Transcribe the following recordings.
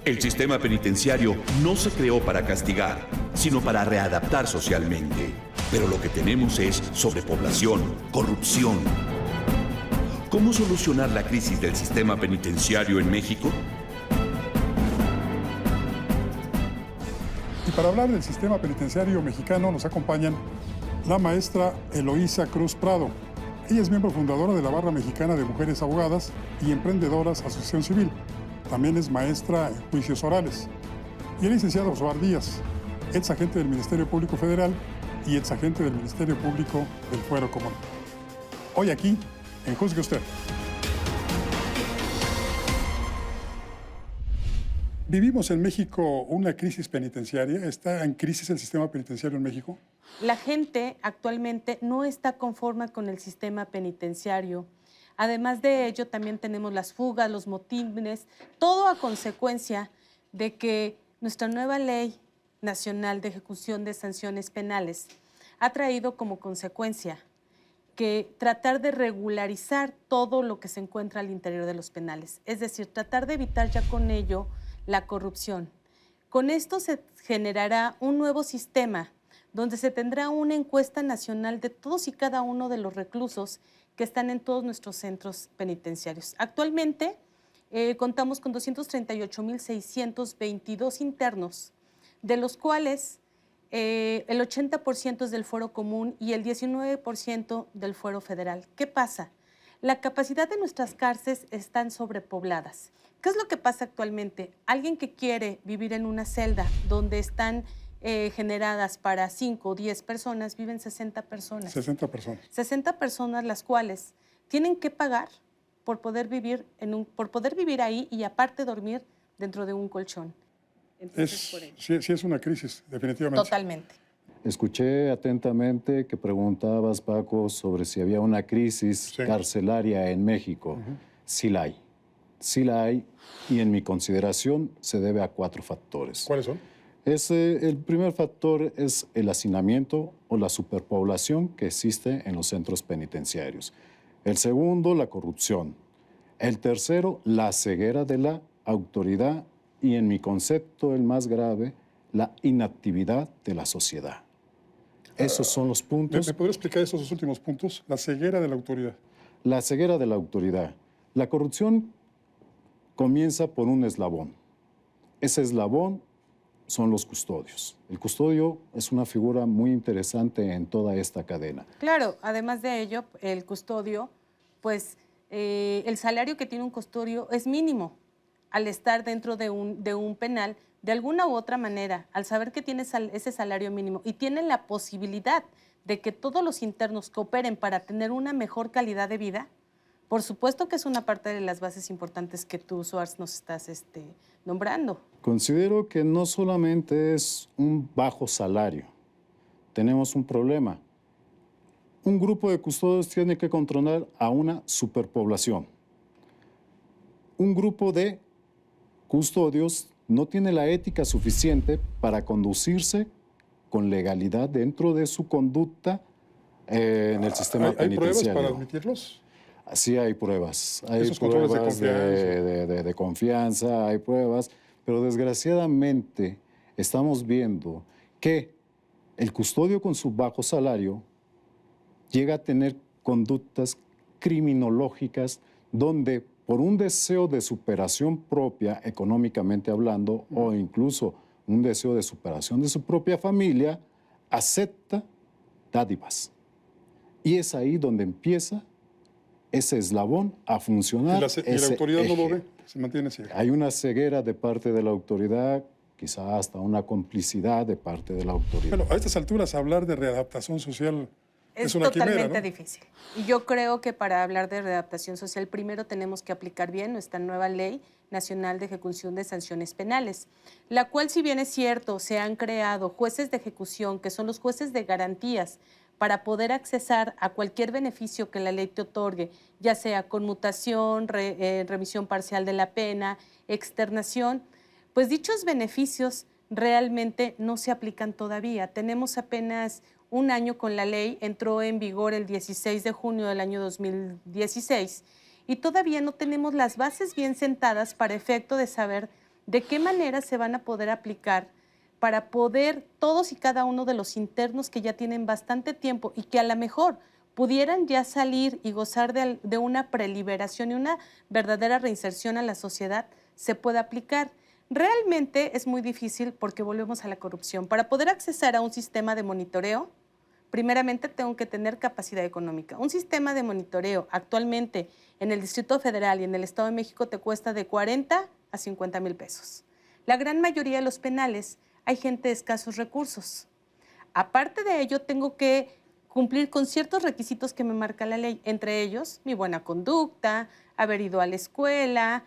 El sistema penitenciario no se creó para castigar, sino para readaptar socialmente. Pero lo que tenemos es sobrepoblación, corrupción. ¿Cómo solucionar la crisis del sistema penitenciario en México? Y para hablar del sistema penitenciario mexicano nos acompañan la maestra Eloísa Cruz Prado. Ella es miembro fundadora de la Barra Mexicana de Mujeres Abogadas y Emprendedoras Asociación Civil. También es maestra en juicios orales. Y el licenciado Josué Díaz, exagente del Ministerio Público Federal y exagente del Ministerio Público del Fuero Común. Hoy aquí, en Juzgue Usted. ¿Vivimos en México una crisis penitenciaria? ¿Está en crisis el sistema penitenciario en México? La gente actualmente no está conforme con el sistema penitenciario. Además de ello, también tenemos las fugas, los motines, todo a consecuencia de que nuestra nueva Ley Nacional de Ejecución de Sanciones Penales ha traído como consecuencia que tratar de regularizar todo lo que se encuentra al interior de los penales. Es decir, tratar de evitar ya con ello la corrupción. Con esto se generará un nuevo sistema donde se tendrá una encuesta nacional de todos y cada uno de los reclusos que están en todos nuestros centros penitenciarios. Actualmente contamos con 238,622 internos, de los cuales el 80% es del fuero común y el 19% del fuero federal. ¿Qué pasa? La capacidad de nuestras cárceles están sobrepobladas. ¿Qué es lo que pasa actualmente? Alguien que quiere vivir en una celda donde están generadas para 5 o 10 personas, viven 60 personas. 60 personas. 60 personas las cuales tienen que pagar por poder vivir, por poder vivir ahí y aparte dormir dentro de un colchón. Entonces, sí es una crisis, definitivamente. Totalmente. Escuché atentamente que preguntabas, Paco, sobre si había una crisis carcelaria en México. Sí la hay. Sí la hay y en mi consideración se debe a 4 factores. ¿Cuáles son? El primer factor es el hacinamiento o la superpoblación que existe en los centros penitenciarios. El segundo, la corrupción. El tercero, la ceguera de la autoridad y, en mi concepto, el más grave, la inactividad de la sociedad. Esos son los puntos. ¿Me podría explicar esos 2 últimos puntos? La ceguera de la autoridad. La ceguera de la autoridad. La corrupción comienza por un eslabón. Ese eslabón son los custodios. El custodio es una figura muy interesante en toda esta cadena. Claro, además de ello, el custodio, pues el salario que tiene un custodio es mínimo al estar dentro de un penal, de alguna u otra manera, al saber que tiene ese salario mínimo y tiene la posibilidad de que todos los internos cooperen para tener una mejor calidad de vida. Por supuesto que es una parte de las bases importantes que tú, Suárez, nos estás nombrando. Considero que no solamente es un bajo salario. Tenemos un problema. Un grupo de custodios tiene que controlar a una superpoblación. Un grupo de custodios no tiene la ética suficiente para conducirse con legalidad dentro de su conducta en el sistema penitenciario. ¿Hay pruebas para admitirlos? Sí hay pruebas. Hay Esos controles pruebas de confianza, hay pruebas, pero desgraciadamente estamos viendo que el custodio con su bajo salario llega a tener conductas criminológicas donde por un deseo de superación propia, económicamente hablando, o incluso un deseo de superación de su propia familia, acepta dádivas. Y es ahí donde empieza ese eslabón a funcionar. ¿Y la autoridad no lo ve? Se mantiene ciega. Hay una ceguera de parte de la autoridad, quizá hasta una complicidad de parte de la autoridad. Bueno, a estas alturas hablar de readaptación social es una totalmente quimera, ¿no? difícil. Y yo creo que para hablar de readaptación social, primero tenemos que aplicar bien nuestra nueva Ley Nacional de Ejecución de Sanciones Penales, la cual, si bien es cierto, se han creado jueces de ejecución, que son los jueces de garantías, para poder accesar a cualquier beneficio que la ley te otorgue, ya sea conmutación, remisión parcial de la pena, externación, pues dichos beneficios realmente no se aplican todavía. Tenemos apenas un año con la ley, entró en vigor el 16 de junio del año 2016 y todavía no tenemos las bases bien sentadas para efecto de saber de qué manera se van a poder aplicar para poder todos y cada uno de los internos que ya tienen bastante tiempo y que a lo mejor pudieran ya salir y gozar de una preliberación y una verdadera reinserción a la sociedad, se pueda aplicar. Realmente es muy difícil porque volvemos a la corrupción. Para poder acceder a un sistema de monitoreo, primeramente tengo que tener capacidad económica. Un sistema de monitoreo actualmente en el Distrito Federal y en el Estado de México te cuesta de 40 a 50 mil pesos. La gran mayoría de los penales hay gente de escasos recursos. Aparte de ello, tengo que cumplir con ciertos requisitos que me marca la ley, entre ellos mi buena conducta, haber ido a la escuela,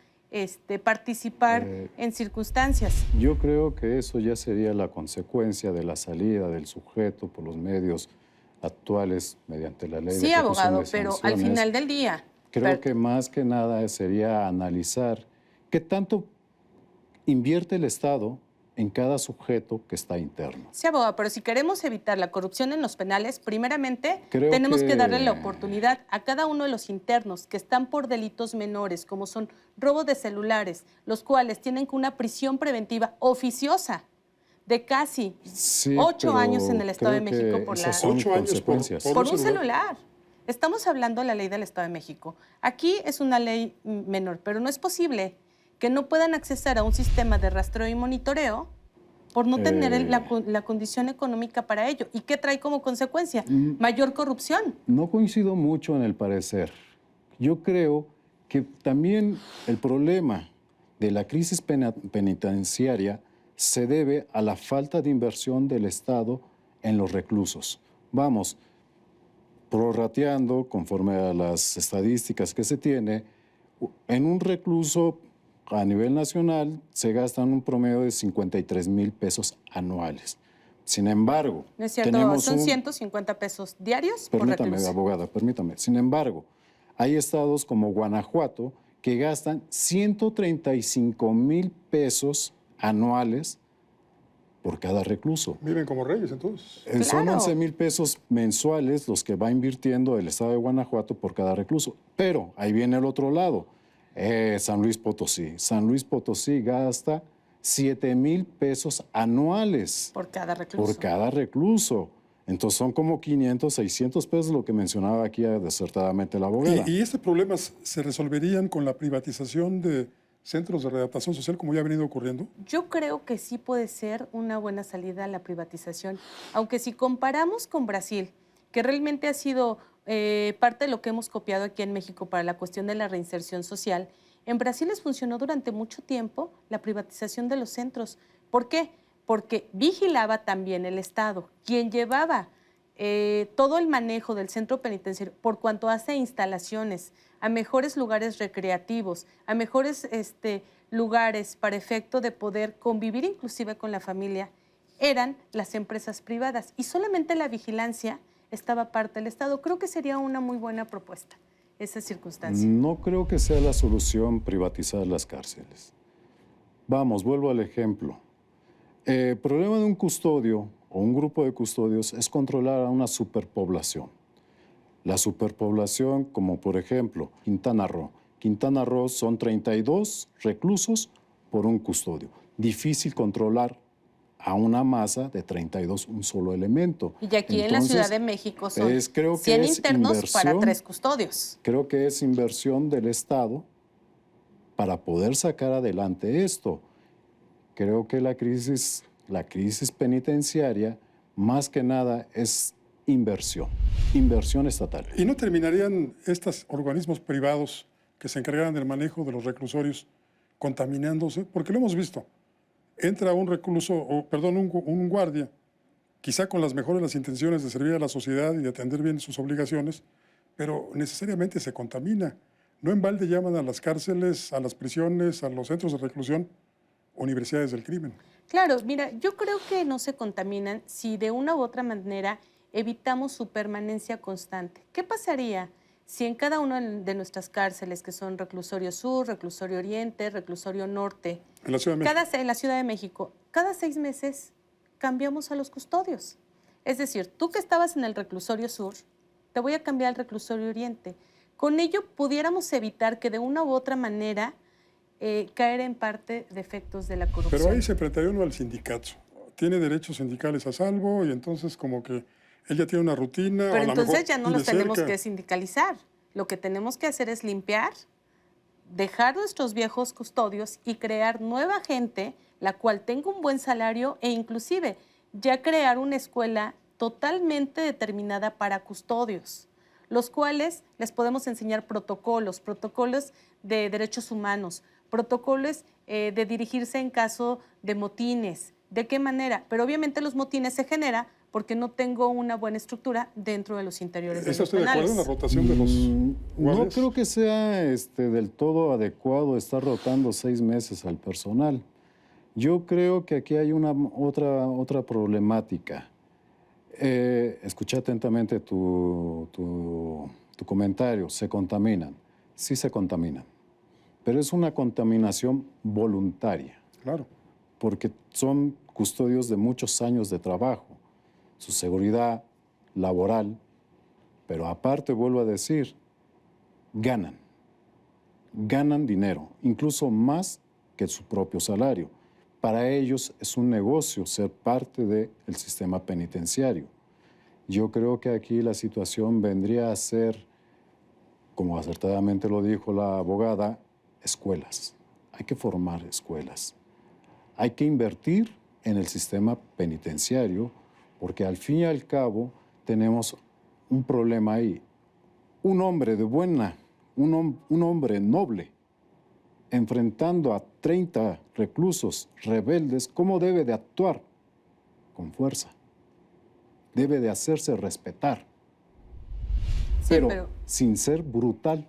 participar en circunstancias. Yo creo que eso ya sería la consecuencia de la salida del sujeto por los medios actuales mediante la ley de Sí, ejecución abogado, de pero al sanciones. final del día... Creo que más que nada sería analizar qué tanto invierte el Estado en cada sujeto que está interno. Sí, abogado, pero si queremos evitar la corrupción en los penales, primeramente Creo tenemos que que darle la oportunidad a cada uno de los internos que están por delitos menores, como son robo de celulares, los cuales tienen una prisión preventiva oficiosa de casi 8 años en el Estado de México por esas son 8 años consecuencias. por un celular. Estamos hablando de la ley del Estado de México. Aquí es una ley menor, pero no es posible que no puedan acceder a un sistema de rastreo y monitoreo por no tener la condición económica para ello. ¿Y qué trae como consecuencia? Mayor corrupción. No coincido mucho en el parecer. Yo creo que también el problema de la crisis penitenciaria se debe a la falta de inversión del Estado en los reclusos. Vamos, prorrateando conforme a las estadísticas que se tiene, en un recluso a nivel nacional se gastan un promedio de 53 mil pesos anuales. Sin embargo, No es cierto, tenemos son 150 pesos diarios por Permítame, recluso. abogada, permítame. Sin embargo, hay estados como Guanajuato que gastan 135 mil pesos anuales por cada recluso. Viven como reyes, entonces. Son Claro. 11 mil pesos mensuales los que va invirtiendo el estado de Guanajuato por cada recluso. Pero ahí viene el otro lado, San Luis Potosí. San Luis Potosí gasta 7 mil pesos anuales Por cada recluso. por cada recluso. Entonces son como 500, 600 pesos, lo que mencionaba aquí desertadamente la abogada. ¿Y este problema se resolverían con la privatización de centros de readaptación social como ya ha venido ocurriendo? Yo creo que sí puede ser una buena salida a la privatización, aunque si comparamos con Brasil, que realmente ha sido parte de lo que hemos copiado aquí en México para la cuestión de la reinserción social, en Brasil les funcionó durante mucho tiempo la privatización de los centros. ¿Por qué? Porque vigilaba también el Estado, quien llevaba todo el manejo del centro penitenciario por cuanto hace instalaciones a mejores lugares recreativos, a mejores lugares para efecto de poder convivir inclusive con la familia, eran las empresas privadas y solamente la vigilancia estaba parte del Estado. Creo que sería una muy buena propuesta esa circunstancia. No creo que sea la solución privatizar las cárceles. Vamos, vuelvo al ejemplo. El problema de un custodio o un grupo de custodios es controlar a una superpoblación. La superpoblación, como por ejemplo Quintana Roo. Quintana Roo son 32 reclusos por un custodio. Difícil controlar a una masa de 32 un solo elemento. Y aquí en la Ciudad de México son creo que 100 es internos para 3 custodios. Creo que es inversión del Estado para poder sacar adelante esto. Creo que la crisis penitenciaria, más que nada, es inversión estatal. ¿Y no terminarían estos organismos privados que se encargaran del manejo de los reclusorios contaminándose? Porque lo hemos visto. Entra un recluso, un guardia, quizá con las mejores las intenciones de servir a la sociedad y de atender bien sus obligaciones, pero necesariamente se contamina. No en balde llaman a las cárceles, a las prisiones, a los centros de reclusión, universidades del crimen. Claro, mira, yo creo que no se contaminan si de una u otra manera evitamos su permanencia constante. ¿Qué pasaría si en cada una de nuestras cárceles, que son Reclusorio Sur, Reclusorio Oriente, Reclusorio Norte, En la Ciudad de México. en la Ciudad de México, cada 6 meses cambiamos a los custodios? Es decir, tú que estabas en el Reclusorio Sur, te voy a cambiar al Reclusorio Oriente. Con ello pudiéramos evitar que de una u otra manera caer en parte de efectos de la corrupción. Pero ahí se enfrentaría uno al sindicato. Tiene derechos sindicales a salvo y entonces como que él ya tiene una rutina. Pero a lo entonces mejor ya no vive los tenemos cerca. que sindicalizar. Lo que tenemos que hacer es limpiar, dejar nuestros viejos custodios y crear nueva gente, la cual tenga un buen salario e inclusive ya crear una escuela totalmente determinada para custodios, los cuales les podemos enseñar protocolos de derechos humanos, protocolos de dirigirse en caso de motines. ¿De qué manera? Pero obviamente los motines se generan porque no tengo una buena estructura dentro de los interiores de ¿Está los usted de acuerdo penales. en la rotación de los No guardias? creo que sea del todo adecuado estar rotando 6 meses al personal. Yo creo que aquí hay otra problemática. Escuché atentamente tu comentario. Se contaminan. Sí se contaminan. Pero es una contaminación voluntaria. Claro. Porque son custodios de muchos años de trabajo. Su seguridad laboral, pero aparte, vuelvo a decir, ganan dinero, incluso más que su propio salario. Para ellos es un negocio ser parte del sistema penitenciario. Yo creo que aquí la situación vendría a ser, como acertadamente lo dijo la abogada, escuelas. Hay que formar escuelas. Hay que invertir en el sistema penitenciario porque al fin y al cabo tenemos un problema ahí. Un hombre de un hombre noble, enfrentando a 30 reclusos rebeldes, ¿cómo debe de actuar? Con fuerza. Debe de hacerse respetar, Sí, pero sin ser brutal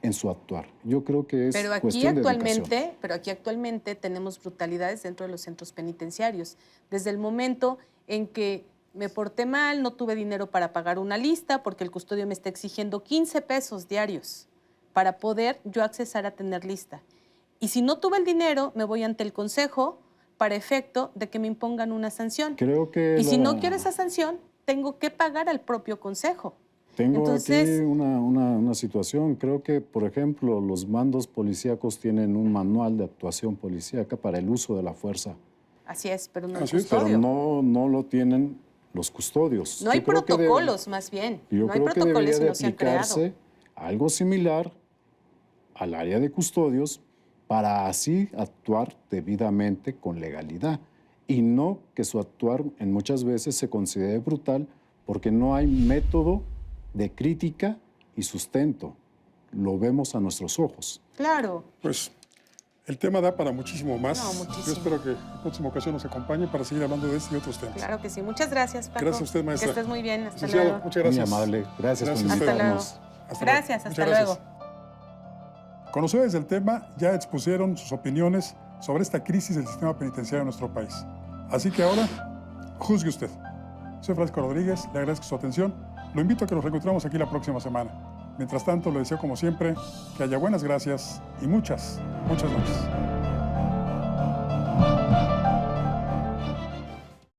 en su actuar. Yo creo que es Pero aquí cuestión de educación. actualmente tenemos brutalidades dentro de los centros penitenciarios. Desde el momento en que me porté mal, no tuve dinero para pagar una lista porque el custodio me está exigiendo 15 pesos diarios para poder yo accesar a tener lista. Y si no tuve el dinero, me voy ante el consejo para efecto de que me impongan una sanción. Creo que Y si no quiero esa sanción, tengo que pagar al propio consejo. Tengo Entonces, aquí una situación. Creo que, por ejemplo, los mandos policíacos tienen un manual de actuación policíaca para el uso de la fuerza, así es, pero no el Así es, pero custodio. no lo tienen los custodios. No hay Yo creo que protocolos, más bien. Yo No hay creo que protocolos debería y de no se han creado. aplicarse algo similar al área de custodios para así actuar debidamente con legalidad y no que su actuar en muchas veces se considere brutal porque no hay método de crítica y sustento. Lo vemos a nuestros ojos. Claro. Pues el tema da para muchísimo más. No, muchísimo. Yo espero que en la próxima ocasión nos acompañe para seguir hablando de este y otros temas. Claro que sí. Muchas gracias, Paco. Gracias a usted, maestra. Que estés muy bien. Hasta Licenciado, luego. muchas gracias. Muy amable. Gracias por Gracias a usted. Hasta luego. invitarnos. Hasta Gracias, luego. hasta Muchas luego. gracias. Conocedores del tema ya expusieron sus opiniones sobre esta crisis del sistema penitenciario en nuestro país. Así que ahora, juzgue usted. Soy Francisco Rodríguez, le agradezco su atención. Lo invito a que nos reencontremos aquí la próxima semana. Mientras tanto, le deseo como siempre que haya buenas gracias y muchas noches.